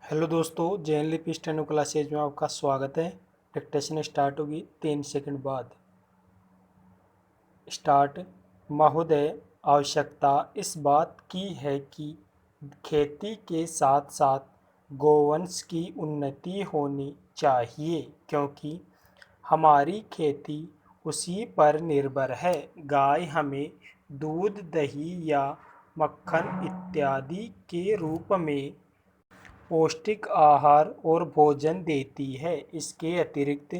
Hello दोस्तों, Jain lip steno classes में आपका स्वागत है। डिक्टेशन स्टार्ट होगी 3 सेकंड बाद। स्टार्ट। महोदय, आवश्यकता इस बात की है कि खेती के साथ साथ गोवंश की उन्नति होनी चाहिए, क्योंकि हमारी खेती उसी पर निर्भर है। गाय हमें दूध, दही या मक्खन इत्यादि के रूप में पौष्टिक आहार और भोजन देती है। इसके अतिरिक्त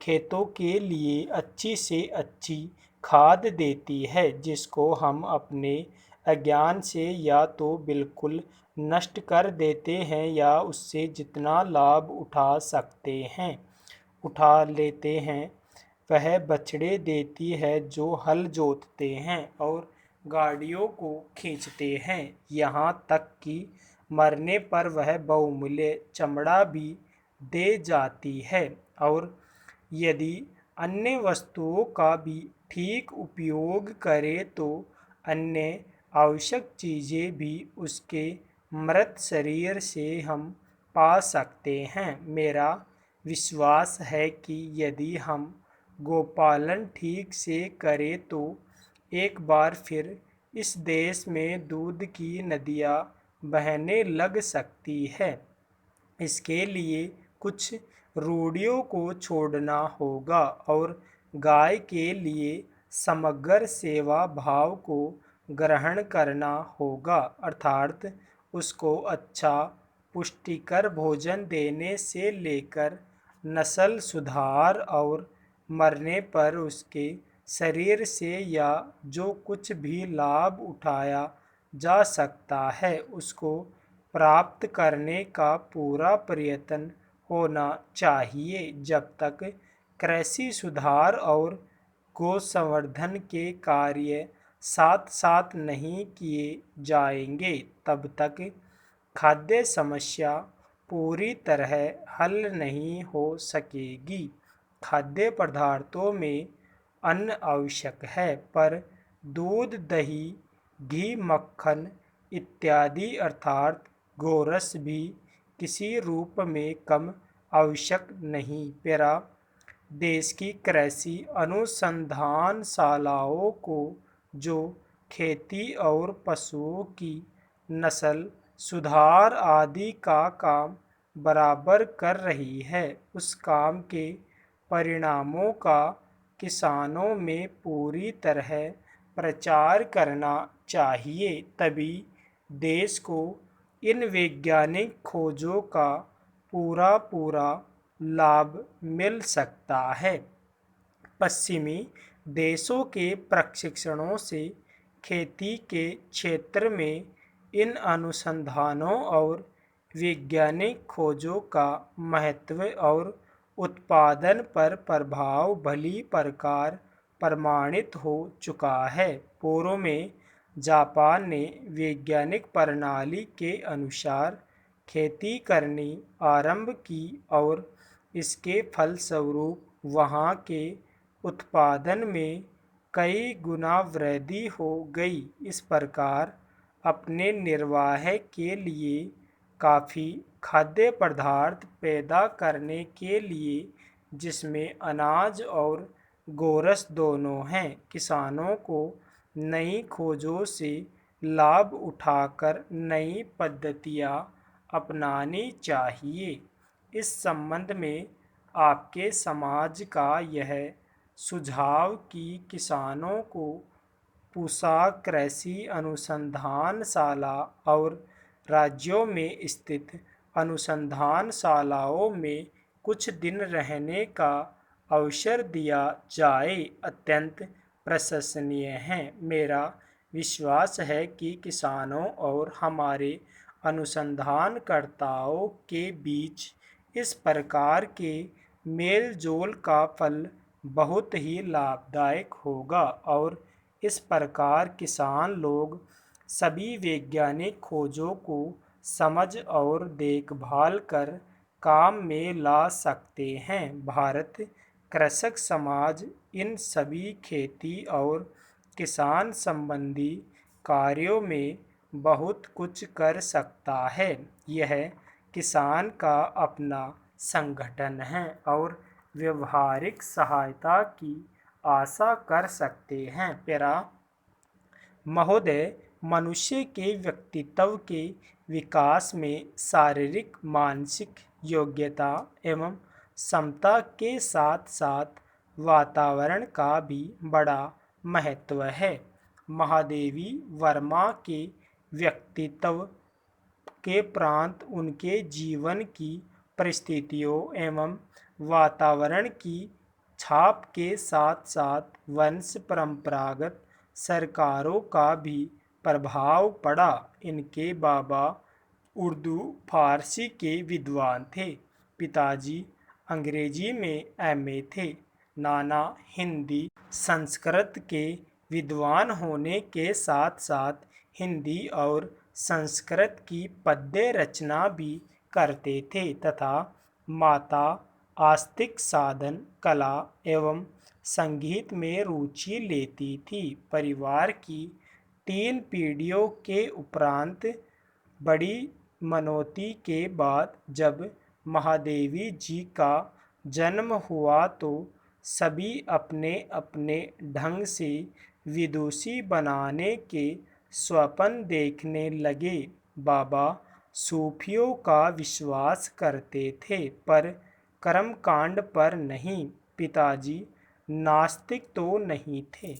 खेतों के लिए अच्छी से अच्छी खाद देती है, जिसको हम अपने अज्ञान से या तो बिल्कुल नष्ट कर देते हैं या उससे जितना लाभ उठा लेते हैं। वह बछड़े देती है जो हल जोतते हैं और गाड़ियों को खींचते हैं। यहाँ तक कि मरने पर वह बहुमूल्य चमड़ा भी दे जाती है। और यदि अन्य वस्तुओं का भी ठीक उपयोग करे तो अन्य आवश्यक चीज़ें भी उसके मृत शरीर से हम पा सकते हैं। मेरा विश्वास है कि यदि हम गोपालन ठीक से करें तो एक बार फिर इस देश में दूध की नदियाँ बहने लग सकती है। इसके लिए कुछ रूढ़ियों को छोड़ना होगा और गाय के लिए समग्र सेवा भाव को ग्रहण करना होगा, अर्थात उसको अच्छा पुष्टिकर भोजन देने से लेकर नस्ल सुधार और मरने पर उसके शरीर से या जो कुछ भी लाभ उठाया जा सकता है उसको प्राप्त करने का पूरा प्रयत्न होना चाहिए। जब तक कृषि सुधार और गोसंवर्धन के कार्य साथ साथ नहीं किए जाएंगे, तब तक खाद्य समस्या पूरी तरह हल नहीं हो सकेगी। खाद्य पदार्थों में अन्न आवश्यक है, पर दूध, दही, घी, मक्खन इत्यादि अर्थात गोरस भी किसी रूप में कम आवश्यक नहीं। पेरा देश की कृषि अनुसंधानशालाओं को जो खेती और पशुओं की नस्ल सुधार आदि का काम बराबर कर रही है, उस काम के परिणामों का किसानों में पूरी तरह प्रचार करना चाहिए। तभी देश को इन वैज्ञानिक खोजों का पूरा लाभ मिल सकता है। पश्चिमी देशों के प्रशिक्षणों से खेती के क्षेत्र में इन अनुसंधानों और वैज्ञानिक खोजों का महत्व और उत्पादन पर प्रभाव भली प्रकार प्रमाणित हो चुका है। पूर्व में जापान ने वैज्ञानिक प्रणाली के अनुसार खेती करनी आरंभ की और इसके फलस्वरूप वहाँ के उत्पादन में कई गुना वृद्धि हो गई। इस प्रकार अपने निर्वाह के लिए काफ़ी खाद्य पदार्थ पैदा करने के लिए, जिसमें अनाज और गोरस दोनों हैं, किसानों को नई खोजों से लाभ उठाकर नई पद्धतियाँ अपनानी चाहिए। इस संबंध में आपके समाज का यह सुझाव कि किसानों को पूसा कृषि अनुसंधानशाला और राज्यों में स्थित अनुसंधानशालाओं में कुछ दिन रहने का अवसर दिया जाए, अत्यंत प्रशंसनीय है। मेरा विश्वास है कि किसानों और हमारे अनुसंधानकर्ताओं के बीच इस प्रकार के मेल जोल का फल बहुत ही लाभदायक होगा और इस प्रकार किसान लोग सभी वैज्ञानिक खोजों को समझ और देखभाल कर काम में ला सकते हैं। भारत कृषक समाज इन सभी खेती और किसान संबंधी कार्यों में बहुत कुछ कर सकता है। यह किसान का अपना संगठन है और व्यवहारिक सहायता की आशा कर सकते हैं। पैरा महोदय, मनुष्य के व्यक्तित्व के विकास में शारीरिक मानसिक योग्यता एवं क्षमता के साथ साथ वातावरण का भी बड़ा महत्व है। महादेवी वर्मा के व्यक्तित्व के प्रांत उनके जीवन की परिस्थितियों एवं वातावरण की छाप के साथ साथ वंश परंपरागत सरकारों का भी प्रभाव पड़ा। इनके बाबा उर्दू फारसी के विद्वान थे, पिताजी अंग्रेजी में एमए थे, नाना हिंदी संस्कृत के विद्वान होने के साथ साथ हिंदी और संस्कृत की पद्य रचना भी करते थे तथा माता आस्तिक साधन कला एवं संगीत में रुचि लेती थी। परिवार की 3 पीढ़ियों के उपरांत बड़ी मनौती के बाद जब महादेवी जी का जन्म हुआ तो सभी अपने अपने ढंग से विदुषी बनाने के स्वप्न देखने लगे। बाबा सूफियों का विश्वास करते थे पर कर्मकांड पर नहीं। पिताजी नास्तिक तो नहीं थे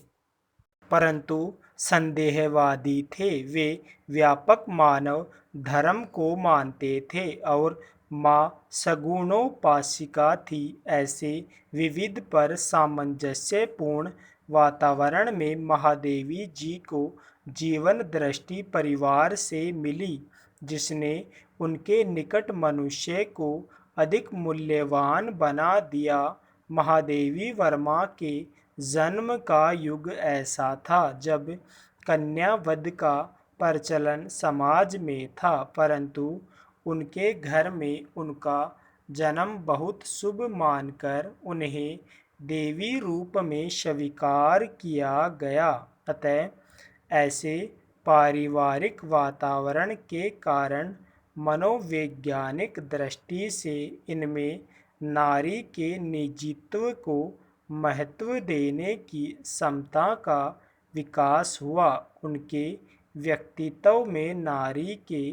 परंतु संदेहवादी थे। वे व्यापक मानव धर्म को मानते थे और माँ सगुणोपासिका थी। ऐसे विविध पर सामंजस्यपूर्ण वातावरण में महादेवी जी को जीवन दृष्टि परिवार से मिली जिसने उनके निकट मनुष्य को अधिक मूल्यवान बना दिया। महादेवी वर्मा के जन्म का युग ऐसा था जब कन्या वध का प्रचलन समाज में था परंतु उनके घर में उनका जन्म बहुत शुभ मानकर उन्हें देवी रूप में स्वीकार किया गया। अतः ऐसे पारिवारिक वातावरण के कारण मनोवैज्ञानिक दृष्टि से इनमें नारी के निजीत्व को महत्व देने की क्षमता का विकास हुआ। उनके व्यक्तित्व में नारी के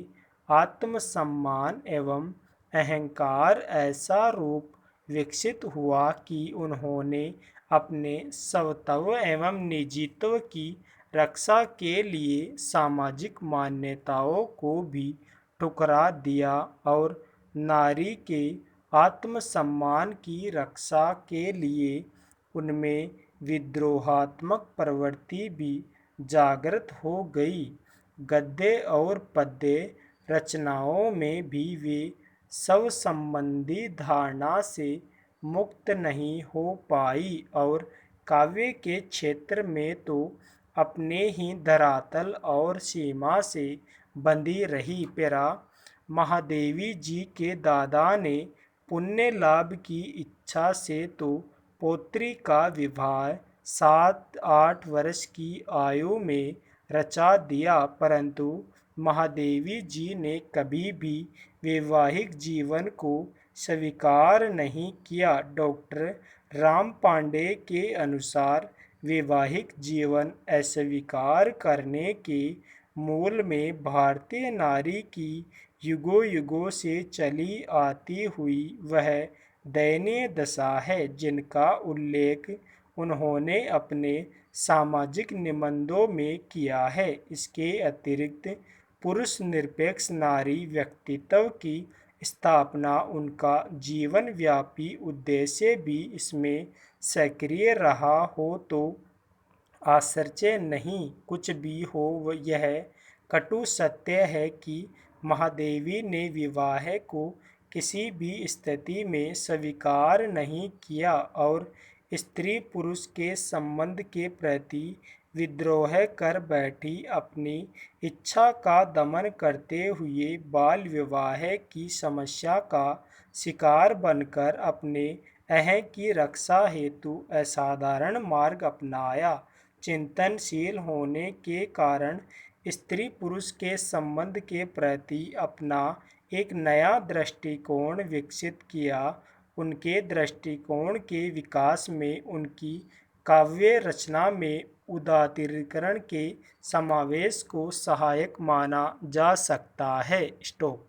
आत्मसम्मान एवं अहंकार ऐसा रूप विकसित हुआ कि उन्होंने अपने स्वत्व एवं निजीत्व की रक्षा के लिए सामाजिक मान्यताओं को भी ठुकरा दिया और नारी के आत्मसम्मान की रक्षा के लिए उनमें विद्रोहात्मक प्रवृत्ति भी जागृत हो गई। गद्य और पद्य रचनाओं में भी वे स्व संबंधी धारणा से मुक्त नहीं हो पाई और काव्य के क्षेत्र में तो अपने ही धरातल और सीमा से बंधी रही। पैरा महादेवी जी के दादा ने पुण्य लाभ की इच्छा से तो पौत्री का विवाह 7-8 वर्ष की आयु में रचा दिया परंतु महादेवी जी ने कभी भी वैवाहिक जीवन को स्वीकार नहीं किया। डॉक्टर राम पांडे के अनुसार वैवाहिक जीवन अस्वीकार करने के मूल में भारतीय नारी की युगों युगों से चली आती हुई वह दयनीय दशा है जिनका उल्लेख उन्होंने अपने सामाजिक निबंधों में किया है। इसके अतिरिक्त पुरुष निरपेक्ष नारी व्यक्तित्व की स्थापना उनका जीवन व्यापी उद्देश्य भी इसमें सक्रिय रहा हो तो आश्चर्य नहीं। कुछ भी हो यह कटु सत्य है कि महादेवी ने विवाह को किसी भी स्थिति में स्वीकार नहीं किया और स्त्री पुरुष के संबंध के प्रति विद्रोह कर बैठी। अपनी इच्छा का दमन करते हुए बाल विवाह की समस्या का शिकार बनकर अपने अहं की रक्षा हेतु असाधारण मार्ग अपनाया। चिंतनशील होने के कारण स्त्री पुरुष के संबंध के प्रति अपना एक नया दृष्टिकोण विकसित किया। उनके दृष्टिकोण के विकास में उनकी काव्य रचना में उदारीकरण के समावेश को सहायक माना जा सकता है। स्टॉप।